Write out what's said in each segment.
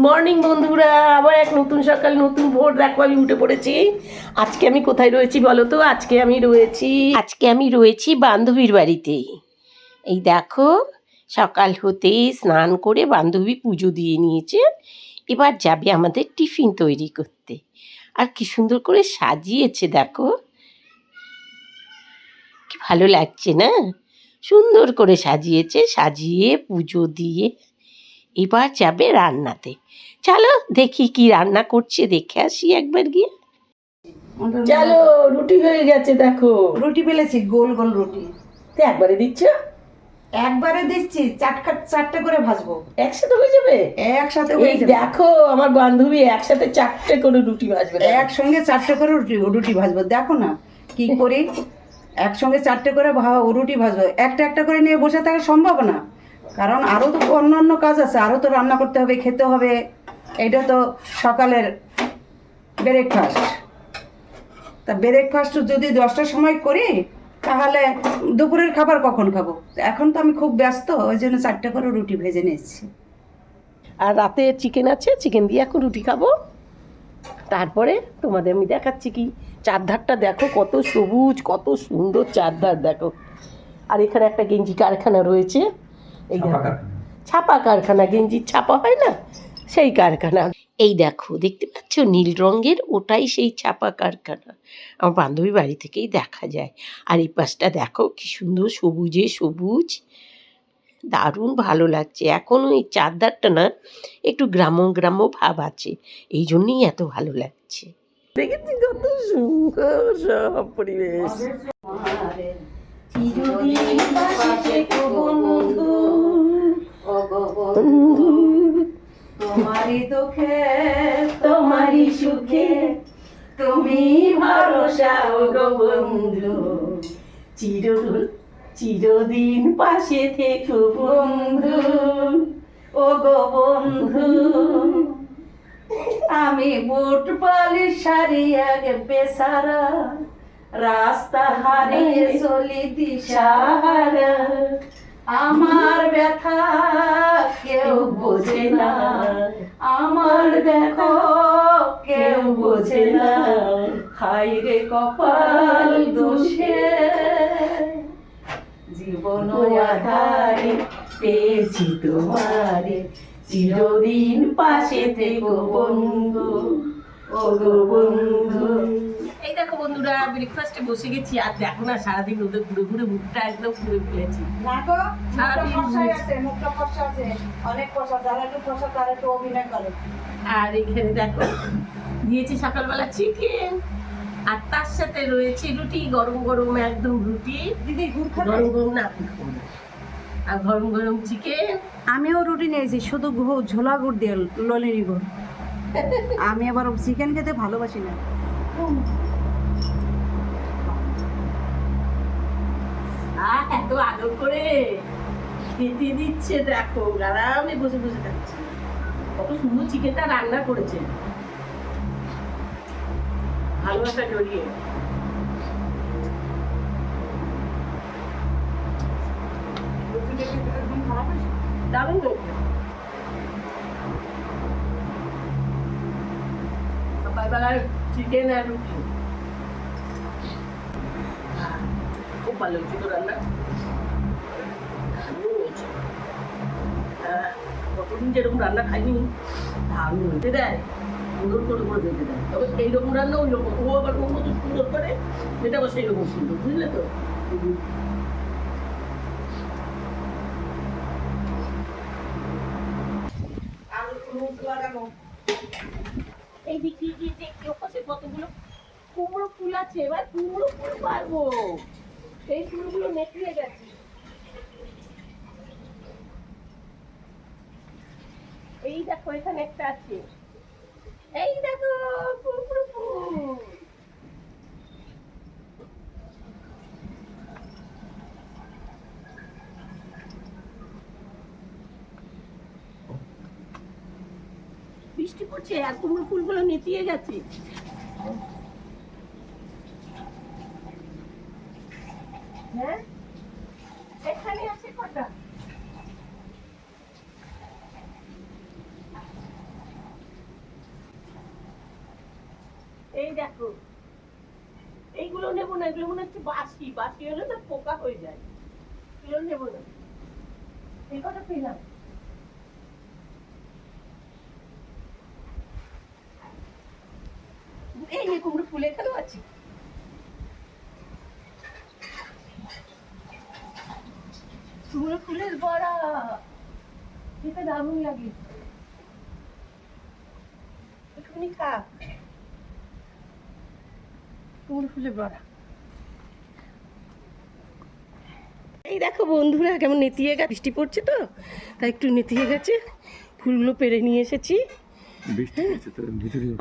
Morning বন্ধুরা, আবার এক নতুন সকাল নতুন ভোর। দেখো আমি উঠে পড়েছি। আজকে আমি কোথায় রয়েছি বলো তো? আজকে আমি রয়েছি বান্ধবীর বাড়িতে। এই দেখো, সকাল হতেই স্নান করে বান্ধবী পুজো দিয়ে নিয়েছে। এবার যাবে আমাদের টিফিন তৈরি করতে। আর কি সুন্দর করে সাজিয়েছে দেখো, কি ভালো লাগছে না? সুন্দর করে সাজিয়েছে, সাজিয়ে পুজো দিয়ে এবার যাবে রান্নাতে। চলো দেখি কি রান্না করছে, দেখে আসি একবার গিয়ে। চলো, রুটি হয়ে গেছে দেখো। রুটি বেলেছি, গোল গোল রুটি। তো একবারে দিচ্ছ? একবারে দিচ্ছি, চারটে করে ভাজবো। একসাথে হয়ে যাবে? একসাথে এই হয়ে যাবে। দেখো, আমার বান্ধবী একসাথে 4টে করে রুটি ভাজবে। একসঙ্গে 4টে করে রুটি ভাজবো। দেখো না কি করি, একসঙ্গে 4টে করে রুটি ভাজবো। একটা একটা করে নিয়ে বসে থাকা সম্ভব না, কারণ আরও তো অন্য অন্য কাজ আছে, আরও তো রান্না করতে হবে, খেতে হবে। এটা তো সকালের ব্রেকফাস্ট। তা ব্রেকফাস্ট যদি 10টার সময় করি, তাহলে দুপুরের খাবার কখন খাবো? এখন তো আমি খুব ব্যস্ত, ওই জন্য 4টে করে রুটি ভেজে নিচ্ছি। আর রাতে চিকেন আছে, চিকেন দিয়ে এখন রুটি খাবো। তারপরে তোমাদের আমি দেখাচ্ছি কি চারধারটা দেখো, কত সবুজ, কত সুন্দর চারধার দেখো। আর এখানে একটা গেঞ্জি কারখানা রয়েছে। এই ছাপা কারখানা, গেঞ্জির ছাপা হয় না, সেই কারখানা। এই দেখো, দেখতে পাচ্ছ নীল রঙের, ওটাই সেই ছাপা কারখানা। আমার বান্ধবী বাড়ি থেকেই দেখা যায়। আর এই পাশটা দেখো কি সুন্দর সবুজে সবুজ, দারুণ ভালো লাগছে। এখনও এই চারধারটা না একটু গ্রাম্য গ্রাম্য ভাব আছে, এই জন্যই এত ভালো লাগছে। দেখেছি কত সুন্দর সব পরিবেশ। চিরদিন পাশে থেকো বন্ধু, বন্ধু, তোমারই দুঃখে তোমারই সুখে তুমি ভরসা গো বন্ধু, চিরদিন পাশে থেকো বন্ধু, ও গো বন্ধু। আমি বুট পালিশ শাড়ি আগে বেসারা, রাস্তা হারিয়ে চলি দিশাহারা। আমার ব্যথা কেউ বোঝে না, আমার দেখো কেউ বোঝে না। হাই রে কপাল দোষে, জীবন আধারে পেয়েছি তোমারে, চিরদিন পাশে থেকো বন্ধু, ও গো বন্ধু। এই দেখো বন্ধুরা, ব্রেকফাস্টে বসে গেছি। আর দেখো না, সারাদিন রোদে ঘুরে ঘুরে মুখটা একদম ঘুরে ফেলেছি। আর এখানে দেখো দিয়েছি সকালবেলা চিকেন, আর তার সাথে রয়েছে রুটি, গরম গরম একদম রুটি। দিদি গুড় গরম গরম না, আর গরম গরম চিকেন। আমিও রুটি নিয়েছি, শুধু ঝোলা গুড় দিয়ে, ললিনি গুড়। আমি আবার চিকেন খেতে ভালোবাসি না। এত আদর করে খেতে দিচ্ছে দেখো, আরামে বসে বসে খাচ্ছে। কত সুন্দর চিকেনটা রান্না করেছে, ভালোবাসা জড়িয়ে। দারুণ হয়েছে। সকালবেলার চিকেন আর রুটি খুব ভালো হয়েছে তো রান্না। দারুণ হয়েছে। কতদিন যেরকম রান্না খাইনি, দারুণ হয়েছে দেয়, সুন্দর করে করে যেতে দেয়। তবে এইরকম রান্না ওই রকম, ও আবার ওর মতো সুন্দর করে, এটা আবার সেই রকম সুন্দর, বুঝলে তো? এই দিকে গিয়ে দেখি ওপাশে কতগুলো কুমড়ো ফুল আছে। এবার কুমড়ো ফুল পারবো, সেই ফুলগুলো নেতিয়ে গেছে। এই দেখো এখানে একটা আছে, এই দেখো কুমড়ো ফুল। বৃষ্টি পড়ছে আর কুমড়ো ফুলগুলো নেতিয়ে গেছে। হ্যাঁ, এখানে আছে কটা। দেখো, এইগুলো নেবো না, এগুলো মনে হচ্ছে বাসি, বাসি হলে না পোকা হয়ে যায়, এগুলো নেবো না। এই কটা পেলাম। এই যে কুমড়ো ফুল এখানেও আছে। কুমড়ো ফুলের বড়া খেতে দারুণ লাগে, একটুখানি খা। কুমড়ো ফুলের বড়া। এই দেখো বন্ধুরা কেমন নেতিয়ে গেছে, বৃষ্টি পড়ছে তো তাই একটু নেতিয়ে গেছে। ফুলগুলো পেরে নিয়ে এসেছি,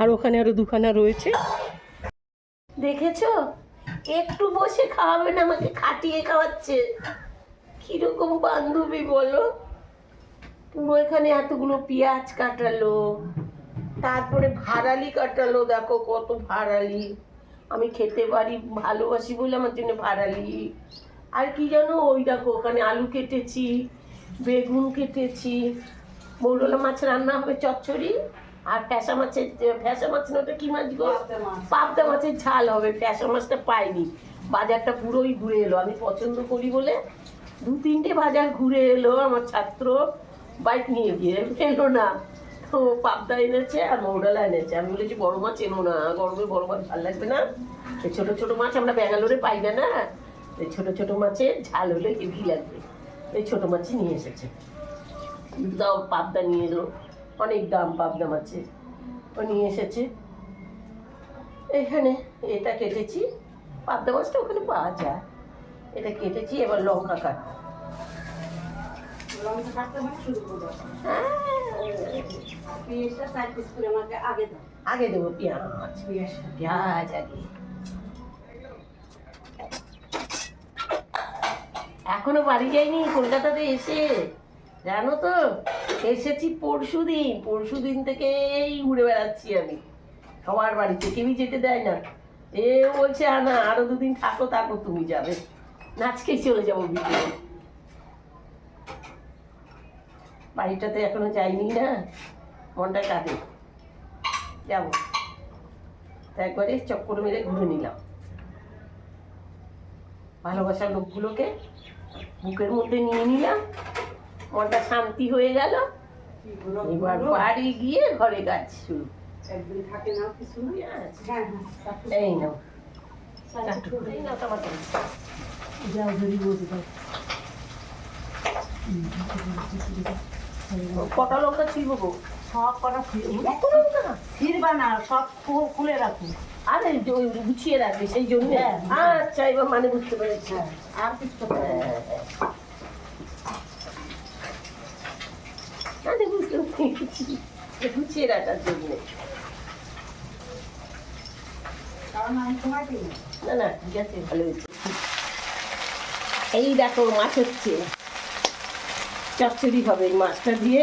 আর ওখানে আরো দুখানা রয়েছে। দেখেছো, একটু বসে খাওয়াবে না, আমাকে খাটিয়ে খাওয়াচ্ছে। কিরকম বান্ধবী বলো। পুরো এখানে এতগুলো পেঁয়াজ কাটালো, তারপরে ভাড়ালি কাটালো, দেখো কত ভাড়ালি। আমি খেতে পারি, ভালোবাসি বলে আমার জন্য ভাড়ালি। আর কি জানো, ওই দেখো ওখানে আলু কেটেছি, বেগুন কেটেছি, মৌরলা মাছ রান্না হবে চচ্চড়ি, আর ফ্যাসা মাছের, ফ্যাসা মাছ না ওটা কি মাছ গো, পাবদা মাছের ঝাল হবে। ফ্যাসা মাছটা পাইনি, বাজারটা পুরোই ঘুরে এলো। আমি পছন্দ করি বলে 2-3টে বাজার ঘুরে এলো আমার ছাত্র, বাইক নিয়ে গিয়ে এলো না। তো পাবদা এনেছে আর মৌরলা এনেছে। আমি বলেছি বড় মাছ এনো না, গরমে বড় মাছ ভালো লাগবে না, এই ছোটো ছোটো মাছ আমরা ব্যাঙ্গালোরে পাই না, না এই ছোটো ছোটো মাছের ঝাল হলে হেভি লাগবে। এই ছোটো মাছই নিয়ে এসেছে। দাও পাবদা নিয়ে এলো, অনেক দাম পাবদা মাছের, ও নিয়ে এসেছে। এখানে এটা কেটেছি, পাবদা মাছটা ওখানে পাওয়া যায়। এটা কেটেছি, এবার লঙ্কা কাটবো। আগে দেবো পেঁয়াজ, পেঁয়াজ আগে। এখনো বাড়ি যাইনি কলকাতাতে এসে, জানো তো এসেছি পরশুদিন থেকেই ঘুরে বেড়াচ্ছি আমি সবার বাড়িতে, কেউই যেতে দেয় না। এ বলছে না আরো 2 দিন থাকো, তারপর তুমি যাবে। আজকেই চলে যাবো বিকেলে। বাড়িটাতে এখনো যাইনি না, মনটা কাঁদে, যাবো। একবারে চক্কর মেরে ঘুরে নিলাম। ভালোবাসার লোকগুলোকে বুকের মধ্যে নিয়ে নিলাম, মনটা শান্তি হয়ে গেল। এবার বাড়ি গিয়ে ঘরে কাজ শুরু। একদিন থাকে না কিছু, এই নাও, এই নাও টমাটো, যাও ধরি বসে দাও। কটা লঙ্কা ছিলবো গো? সব কটা ছিড়বা না, সব খুলে রাখুন। আরে গুছিয়ে রাখবে সেই জন্য। আচ্ছা এবার মানে বুঝতে পেরেছি। আর কিছু গুছিয়ে রাখার জন্য। না না ঠিক আছে, ভালো হয়েছে। এই দেখো মাছ হচ্ছে, চচ্চড়ি হবে এই মাছটা দিয়ে,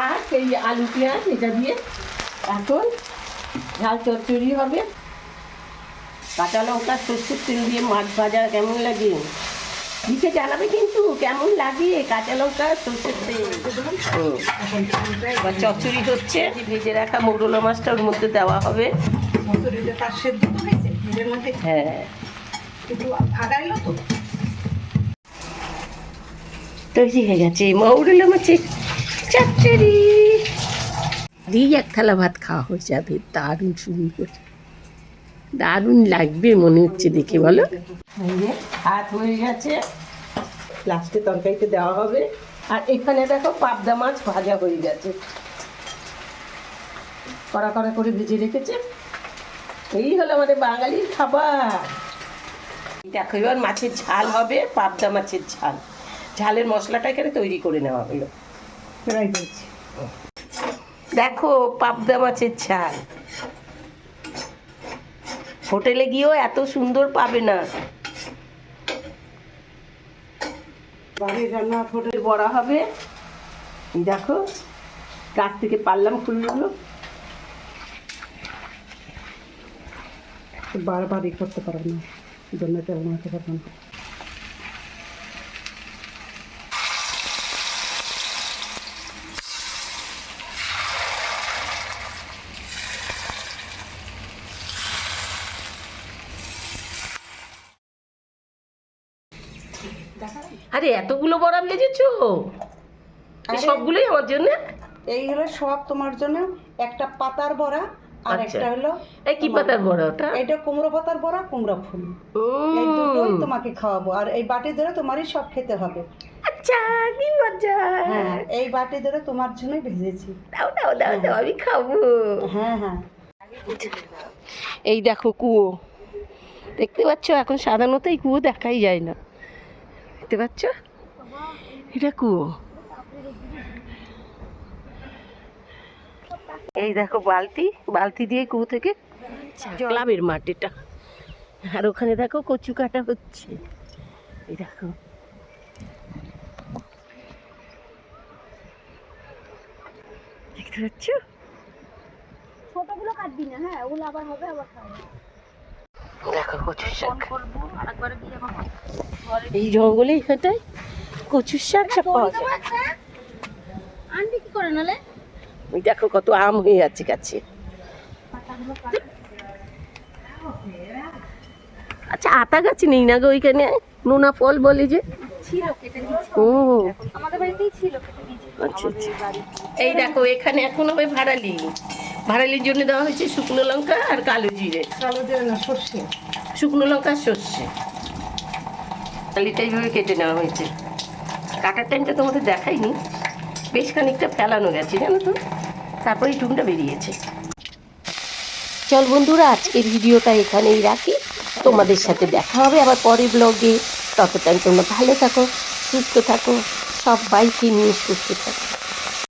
আর এই আলু পেঁয়াজ এটা দিয়ে এখন ঝাল চচ্চড়ি হবে। কাঁচা লঙ্কা সর্ষের তেল দিয়ে মাছ ভাজা কেমন লাগে দিকে জানাবে কিন্তু, কেমন লাগে কাঁচা লঙ্কা সর্ষের তেল। এবার চচ্চড়ি হচ্ছে, ভেজে রাখা মৌরলা মাছটা ওর মধ্যে দেওয়া হবে। হ্যাঁ তৈরি হয়ে গেছে মৌরলা মাছের চচ্চড়ি। আর এই এক থালা ভাত খাওয়া হয়ে যাবে, দারুণ সুন্দর, দারুণ লাগবে মনে হচ্ছে দেখে, বলো। ভাত হয়ে গেছে, লাস্টে তরকারিতে দেওয়া হবে। আর এখানে দেখো পাবদা মাছ ভাজা হয়ে গেছে, কড়া কড়া করে ভেজে রেখেছে। এই হলো আমাদের বাঙালির খাবার। দেখো এবার মাছের ঝাল হবে, পাবদা মাছের ঝাল। ঝালের মশলাটা এখানে তৈরি করে নেওয়া হলো। দেখো পাবদা মাছের ঝাল, হোটেলে গিয়েও এত সুন্দর পাবে না। বাড়ির রান্না হোটেল বড়া হবে, দেখো গাছ থেকে পারলাম ফুলগুলো। বারবার করতে পারবো না, জন্য বানাতে পারবো না। আরে এতগুলো বড়া ভেজেছো? এই সবগুলোই আমার জন্য? এইগুলো সব তোমার জন্য। একটা পাতার বড়া আর আচ্ছা। একটা হলো এই কি পাতার বড়া ওটা? এটা কুমড়ো পাতার বড়া, কুমড়া ফুল। এই দুটোই তোমাকে খাওয়াবো। আর এই বাটি ধরে তোমারই সব খেতে হবে। আচ্ছা, কি মজা। হ্যাঁ, এই বাটি ধরে তোমার জন্যই ভেজেছি। দাও দাও দাও দাও, আমি খাবো। হ্যাঁ হ্যাঁ। এই দেখো কুয়ো, দেখতে পাচ্ছ? এখন সাধারণত এই কুয়ো দেখাই যায় না, দেখতে পাচ্ছ? এটা কুয়ো। এই দেখো বালতি, বালতি দিয়ে কুয়ো থেকে ক্লাবের মাঠ এটা। আর ওখানে দেখো কচু কাটা হচ্ছে, এই দেখো। দেখতে পাচ্ছ? ছোটগুলো কাটবি না, হ্যাঁ ওগুলো আবার হবে, আবার খাবে। দেখো কচু শাক, এই জঙ্গলে এখানটায় কচুর শাক সব পাওয়া যায়। আনবি কি করে নালে? ওই দেখো কত আম হয়ে আছে গাছে। আচ্ছা, আতা গাছ নেই না গো ওইখানে? নোনা ফল বলে যে। ছিল, কেটে দিয়েছি। ও আমাদের বাড়িতেই ছিল, কেটে দিয়েছি। আচ্ছা আচ্ছা। এই দেখো এখানে এখন হবে ভাড়ালি। ভাড়ালির জন্য দেওয়া হয়েছে শুকনো লঙ্কা আর কালো জিরে। কালো জিরে না, সর্ষে। শুকনো লঙ্কা আর সর্ষে। ভাড়ালিটা এইভাবে কেটে নেওয়া হয়েছে। কাটার টাইমটা তোমাদের দেখাইনি, বেশ খানিকটা ফেলানো গেছে জানো তো, তারপরে এই টুনটা বেরিয়েছে। চল বন্ধুরা, আজকের ভিডিওটা এখানেই রাখি। তোমাদের সাথে দেখা হবে আবার পরের ব্লগে। ততটাই তোমরা ভালো থাকো, সুস্থ থাকো, সবাইকে নিয়ে সুস্থ থাকো।